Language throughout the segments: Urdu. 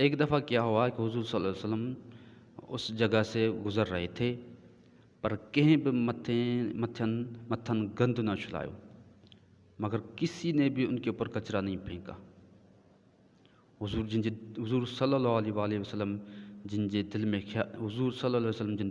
ایک دفعہ کیا ہوا کہ حضور صلی اللہ علیہ وسلم اس جگہ سے گزر رہے تھے، پر کہیں بھی متھن گند نہ چھلایو، مگر کسی نے بھی ان کے اوپر کچرا نہیں پھینکا۔ حضور صلی اللہ علیہ وآلہ وسلم جن جے دل میں حضور صلی اللہ علیہ وسلم جن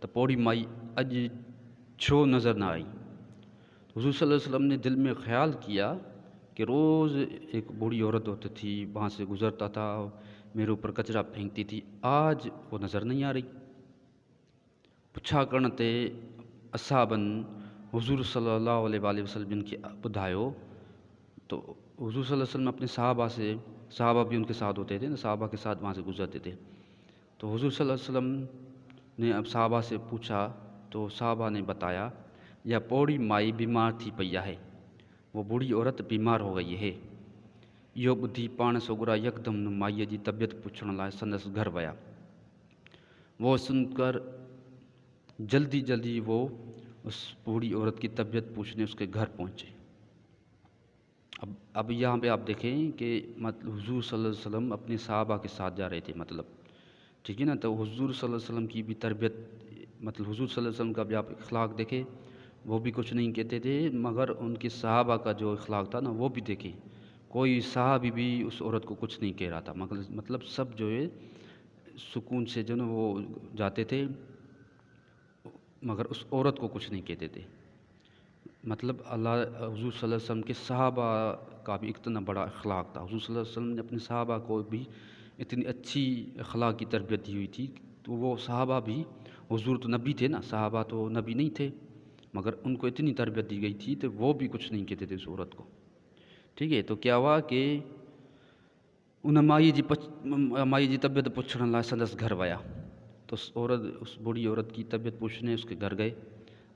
تو پوڑی مائی اج چھو نظر نہ آئی۔ حضور صلی اللہ علیہ وسلم نے دل میں خیال کیا کہ روز ایک بوڑھی عورت ہوتی تھی، وہاں سے گزرتا تھا، میرے اوپر کچرا پھینکتی تھی، آج وہ نظر نہیں آ رہی۔ پچھا کرنے تے اصحابن حضور صلی اللہ علیہ وآلہ وسلم جن کے بدھایو تو حضور صلی اللہ علیہ وسلم اپنے صحابہ بھی ان کے ساتھ ہوتے تھے نا، صحابہ کے ساتھ وہاں سے گزرتے تھے، تو حضور صلی اللہ علیہ وسلم نے اب صحابہ سے پوچھا تو صحابہ نے بتایا یا پوڑی مائی بیمار تھی پئی ہے، وہ بوڑھی عورت بیمار ہو گئی ہے۔ یہ بدھی پان سوگرا یکدم مائی جی طبیعت پوچھنے لائے سندس گھر ویا۔ وہ سن کر جلدی وہ اس بوڑھی عورت کی طبیعت پوچھنے اس کے گھر پہنچے۔ اب یہاں پہ آپ دیکھیں کہ حضور صلی اللہ علیہ وسلم اپنے صحابہ کے ساتھ جا رہے تھے، ٹھیک ہے نا، تو حضور صلی اللہ علیہ وسلم کی بھی تربیت حضور صلی اللہ علیہ وسلم کا بھی آپ اخلاق دیکھیں، وہ بھی کچھ نہیں کہتے تھے، مگر ان کے صحابہ کا جو اخلاق تھا نا وہ بھی دیکھیں، کوئی صحابی بھی اس عورت کو کچھ نہیں کہہ رہا تھا، سب جو ہے سکون سے جو نا وہ جاتے تھے، مگر اس عورت کو کچھ نہیں کہتے تھے۔ اللہ حضور صلی اللہ علیہ وسلم کے صحابہ کا بھی اتنا بڑا اخلاق تھا۔ حضور صلی اللہ علیہ وسلم نے اپنے صحابہ کو بھی اتنی اچھی اخلاق کی تربیت دی ہوئی تھی، تو وہ صحابہ بھی، حضور تو نبی تھے نا، صحابہ تو نبی نہیں تھے، مگر ان کو اتنی تربیت دی گئی تھی تو وہ بھی کچھ نہیں کہتے تھے اس عورت کو، ٹھیک ہے۔ تو کیا ہوا کہ ان مائی جی طبیعت پوچھنے لائے سندس گھر ویا، تو اس بوڑھی عورت کی طبیعت پوچھنے اس کے گھر گئے،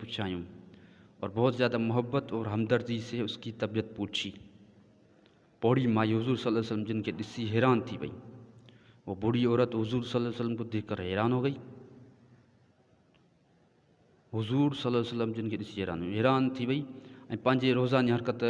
پوچھایوں، اور بہت زیادہ محبت اور ہمدردی سے اس کی طبیعت پوچھی۔ پوڑی مائی حضور صلی اللہ علیہ وسلم جن کے ڈسی حیران تھی وئی، وہ بوڑھی عورت حضور صلی اللہ علیہ وسلم کو دیکھ کر حیران ہو گئی، حضور صلی اللہ علیہ وسلم جن کے ڈسی حیران تھی وئی، پانچے روزانہ حرکت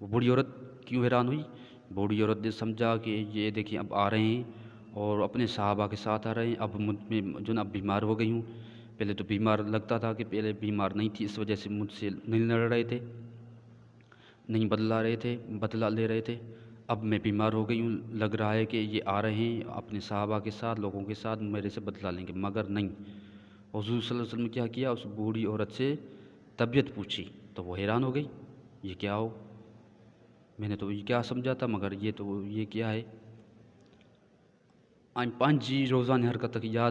وہ بوڑھی عورت کیوں حیران ہوئی؟ بوڑھی عورت نے سمجھا کہ یہ دیکھیں اب آ رہے ہیں اور اپنے صحابہ کے ساتھ آ رہے ہیں، اب مجھ میں جو نا اب بیمار ہو گئی ہوں، پہلے تو بیمار لگتا تھا کہ پہلے بیمار نہیں تھی، اس وجہ سے مجھ سے نہیں لڑ رہے تھے، نہیں بدلا لے رہے تھے، اب میں بیمار ہو گئی ہوں، لگ رہا ہے کہ یہ آ رہے ہیں اپنے صحابہ کے ساتھ، لوگوں کے ساتھ میرے سے بدلا لیں گے، مگر نہیں۔ حضور صلی اللہ علیہ وسلم نے کیا کیا؟ اس بوڑھی عورت سے طبیعت پوچھی، تو وہ حیران ہو گئی، یہ کیا ہو، میں نے تو یہ کیا سمجھا تھا، مگر یہ کیا ہے؟ پانچی روزانہ حرکت یاد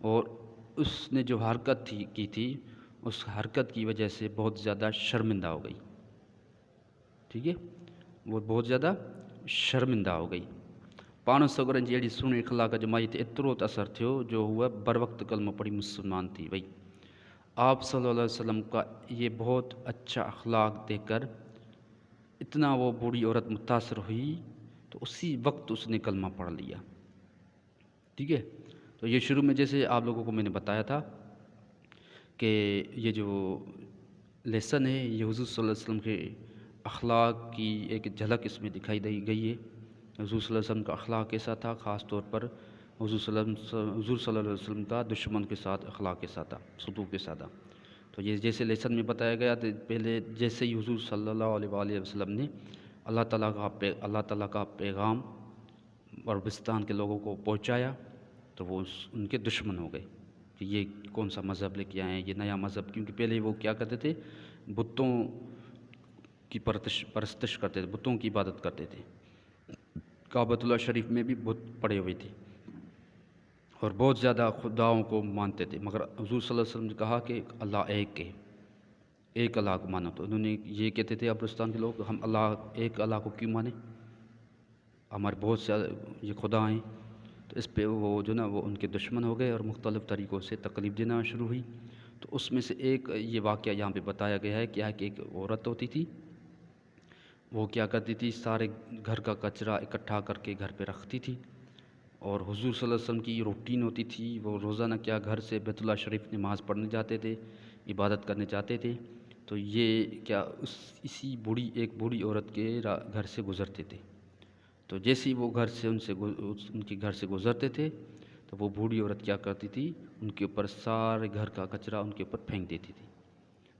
اور اس نے جو حرکت کی تھی اس حرکت کی وجہ سے بہت زیادہ شرمندہ ہو گئی، ٹھیک ہے، وہ بہت زیادہ شرمندہ ہو گئی۔ پان سگرن جی اڑی سونے اخلاق جو مائی تے اترو اثر تھیو جو ہوا بر وقت کلمہ پڑھی مسلمان تھی وئی۔ آپ صلی اللہ علیہ وسلم کا یہ بہت اچھا اخلاق دیکھ کر اتنا وہ بوڑھی عورت متاثر ہوئی تو اسی وقت اس نے کلمہ پڑھ لیا، ٹھیک ہے۔ تو یہ شروع میں جیسے آپ لوگوں کو میں نے بتایا تھا کہ یہ جو لیسن ہے یہ حضور صلی اللہ علیہ وسلم کے اخلاق کی ایک جھلک اس میں دکھائی دی گئی ہے۔ حضور صلی اللہ علیہ وسلم کا اخلاق کیسا تھا، خاص طور پر حضور صلی اللہ علیہ وسلم کا دشمن کے ساتھ اخلاق کیسا تھا، سلوک کیسا تھا۔ تو یہ جیسے لیسن میں بتایا گیا تو پہلے جیسے ہی حضور صلی اللہ علیہ وآلہ وسلم نے اللہ تعالیٰ کا پیغام عربستان کے لوگوں کو پہنچایا تو وہ ان کے دشمن ہو گئے کہ یہ کون سا مذہب لے کے آئے ہیں، یہ نیا مذہب، کیونکہ پہلے وہ کیا کرتے تھے، بتوں کی پرستش کرتے تھے، بتوں کی عبادت کرتے تھے، کعبۃ اللہ شریف میں بھی بت پڑے ہوئے تھے اور بہت زیادہ خداؤں کو مانتے تھے، مگر حضور صلی اللہ علیہ وسلم نے کہا کہ اللہ ایک اللہ کو مانو، تو انہوں نے یہ کہتے تھے عربستان کے لوگ، ہم ایک اللہ کو کیوں مانیں، ہمارے بہت سے یہ خدا ہیں، تو اس پہ وہ جو نا وہ ان کے دشمن ہو گئے اور مختلف طریقوں سے تکلیف دینا شروع ہوئی۔ تو اس میں سے ایک یہ واقعہ یہاں پہ بتایا گیا ہے کیا کہ ایک عورت ہوتی تھی، وہ کیا کرتی تھی، سارے گھر کا کچرا اکٹھا کر کے گھر پہ رکھتی تھی، اور حضور صلی اللہ علیہ وسلم کی روٹین ہوتی تھی، وہ روزانہ کیا گھر سے بیت اللہ شریف نماز پڑھنے جاتے تھے، عبادت کرنے جاتے تھے، تو یہ کیا اسی ایک بوڑھی عورت کے گھر سے گزرتے تھے. تو جیسے ہی وہ گھر سے ان کے گھر سے گزرتے تھے تو وہ بوڑھی عورت کیا کرتی تھی، ان کے اوپر سارے گھر کا کچرا ان کے اوپر پھینک دیتی تھی.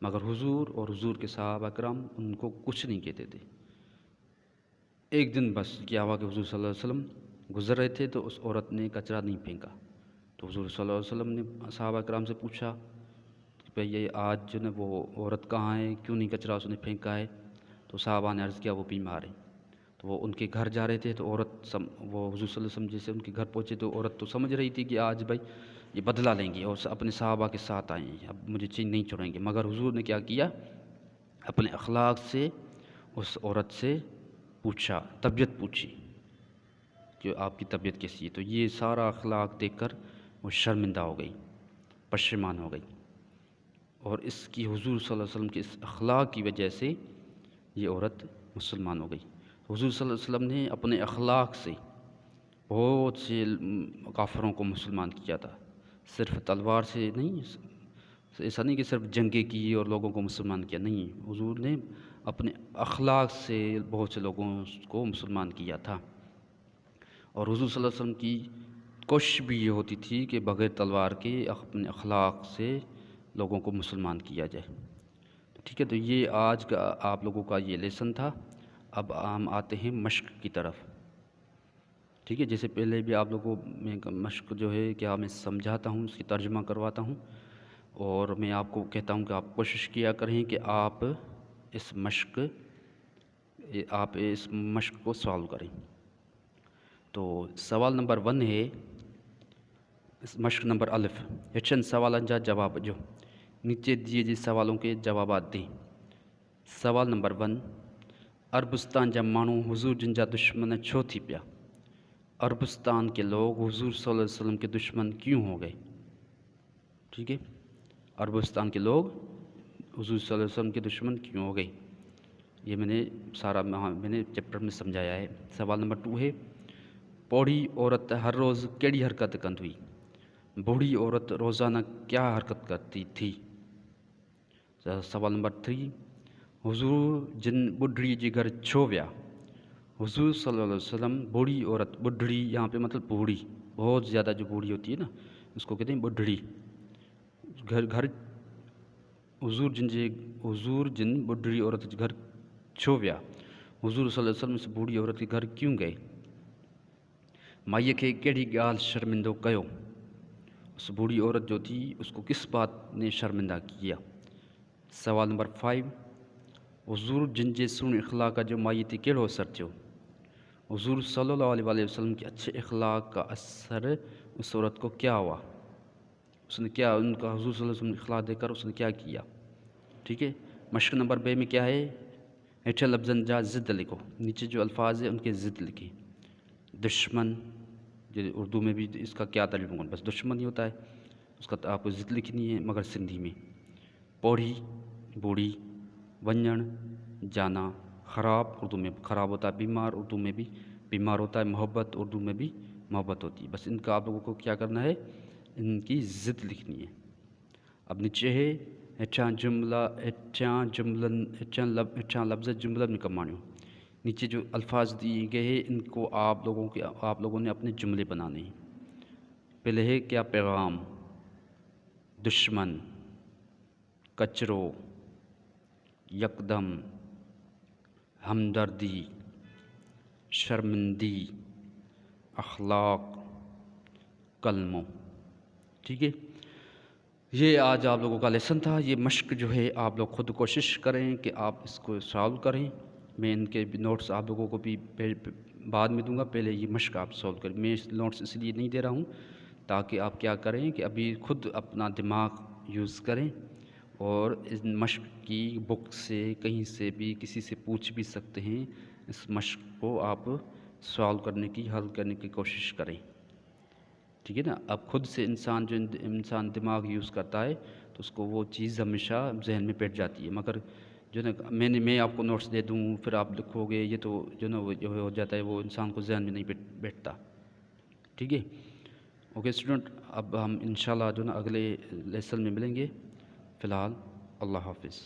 مگر حضور اور حضور کے صحابہ کرام ان کو کچھ نہیں کہتے تھے. ایک دن بس کیا ہوا کہ حضور صلی اللہ علیہ وسلم گزر رہے تھے تو اس عورت نے کچرا نہیں پھینکا. تو حضور صلی اللہ علیہ وسلم نے صحابہ کرام سے پوچھا کہ بھئی یہ آج جو ہے وہ عورت کہاں ہے، کیوں نہیں کچرا اس نے پھینکا ہے؟ تو صحابہ نے عرض کیا وہ بیمار ہے. تو وہ ان کے گھر جا رہے تھے تو وہ حضور صلی اللہ علیہ وسلم جیسے ان کے گھر پہنچے تو عورت تو سمجھ رہی تھی کہ آج بھائی یہ بدلہ لیں گے اور اپنے صحابہ کے ساتھ آئیں گے، اب مجھے چین نہیں چھوڑیں گے. مگر حضور نے کیا کیا، اپنے اخلاق سے اس عورت سے پوچھا، طبیعت پوچھی کہ آپ کی طبیعت کیسی ہے. تو یہ سارا اخلاق دیکھ کر وہ شرمندہ ہو گئی، پشیمان ہو گئی، اور اس کی حضور صلی اللہ علیہ وسلم کے اس اخلاق کی وجہ سے یہ عورت مسلمان ہو گئی. حضور صلی اللہ علیہ وسلم نے اپنے اخلاق سے بہت سے کافروں کو مسلمان کیا تھا. صرف تلوار سے نہیں، ایسا نہیں کہ صرف جنگیں کی اور لوگوں کو مسلمان کیا، نہیں، حضور نے اپنے اخلاق سے بہت سے لوگوں کو مسلمان کیا تھا. اور حضور صلی اللہ علیہ وسلم کی کوشش بھی یہ ہوتی تھی کہ بغیر تلوار کے اپنے اخلاق سے لوگوں کو مسلمان کیا جائے. ٹھیک ہے، تو یہ آج کا آپ لوگوں کا یہ لیسن تھا. اب ہم آتے ہیں مشق کی طرف. ٹھیک ہے، جیسے پہلے بھی آپ لوگوں میں مشق جو ہے کیا میں سمجھاتا ہوں، اس کی ترجمہ کرواتا ہوں، اور میں آپ کو کہتا ہوں کہ آپ کوشش کیا کریں کہ آپ اس مشق کو سالو کریں. تو سوال نمبر 1 ہے، اس مشق نمبر الف ہچن سوالن جا جواب جو نیچے دیے جی سوالوں کے جوابات دیں. سوال نمبر 1، عربستان جا مانو حضور جن جا دشمن چھو تھی پیا؟ عربستان کے لوگ حضور صلی اللہ علیہ وسلم کے دشمن کیوں ہو گئے؟ ٹھیک ہے، عربستان کے لوگ حضور صلی اللہ علیہ وسلم کے دشمن کیوں ہو گئے، یہ میں نے چیپٹر میں سمجھایا ہے. سوال نمبر 2 ہے، بوڑھی عورت ہر روز کیڑی حرکت کند ہوئی؟ بوڑھی عورت روزانہ کیا حرکت کرتی تھی؟ سوال نمبر 3، حضور جن بڈھڑی جی گھر چھو ویا؟ حضور صلی اللہ علیہ وسلم بوڑھی عورت، بڈھڑی یہاں پہ مطلب بوڑھی، بہت زیادہ جو بوڑھی ہوتی ہے نا اس کو کہتے ہیں بڈھڑی. گھر حضور جن بڈھڑی عورت گھر چھو ویا؟ حضور صلی اللہ علیہ وسلم اس بوڑھی عورت کے گھر کیوں گئے؟ مائیے کے کیڑی گال شرمندو کیو؟ اس بوڑھی عورت جو تھی اس کو کس بات نے شرمندہ کیا؟ سوال نمبر 5، حضور جن جے سن اخلاق جو مائی تے کیڑو اثر تھیو؟ حضور صلی اللہ علیہ وسلم کے اچھے اخلاق کا اثر اس عورت کو کیا ہوا؟ اس نے کیا، ان کا حضور صلی اللہ علیہ وسلم اخلاق دے کر اس نے کیا کیا؟ ٹھیک ہے، مشق نمبر 2 میں کیا ہے، ہیٹھے لفظن جا ضد لکھو، نیچے جو الفاظ ہیں ان کے ضد لکھیں. دشمن، جو اردو میں بھی اس کا کیا ترجمہ ہوگا، بس دشمن ہی ہوتا ہے، اس کا آپ کو ضد لکھنی ہے مگر سندھی میں. پوڑھی بوڑھی، ونجن جانا، خراب اردو میں خراب ہوتا ہے، بیمار اردو میں بھی بیمار ہوتا ہے، محبت اردو میں بھی محبت ہوتی ہے. بس ان کا آپ لوگوں کو کیا کرنا ہے، ان کی ضد لکھنی ہے. اب نیچے ہے ہچاں لفظ جملن میں کمانیوں. نیچے جو الفاظ دیے گئے ہیں ان کو آپ لوگوں نے اپنے جملے بنانے ہیں. پہلے ہے کیا، پیغام، دشمن، کچرو، یکدم، ہمدردی، شرمندی، اخلاق، کلموں. ٹھیک ہے، یہ آج آپ لوگوں کا لیسن تھا. یہ مشق جو ہے آپ لوگ خود کوشش کریں کہ آپ اس کو سالو کریں. میں ان کے نوٹس آپ لوگوں کو بھی بعد میں دوں گا، پہلے یہ مشق آپ سالو کریں. میں نوٹس اس لیے نہیں دے رہا ہوں تاکہ آپ کیا کریں کہ ابھی خود اپنا دماغ یوز کریں اور اس مشق کی بک سے کہیں سے بھی کسی سے پوچھ بھی سکتے ہیں. اس مشق کو آپ سالو کرنے کی، حل کرنے کی کوشش کریں. ٹھیک ہے نا، اب خود سے انسان دماغ یوز کرتا ہے تو اس کو وہ چیز ہمیشہ ذہن میں بیٹھ جاتی ہے. مگر جو نا میں آپ کو نوٹس دے دوں پھر آپ لکھو گے، یہ تو جو نا وہ جو ہو جاتا ہے وہ انسان کو ذہن میں نہیں بیٹھتا. ٹھیک ہے، اوکے اسٹوڈنٹ، اب ہم انشاءاللہ جو نا اگلے لیسن میں ملیں گے. فی الحال اللہ حافظ.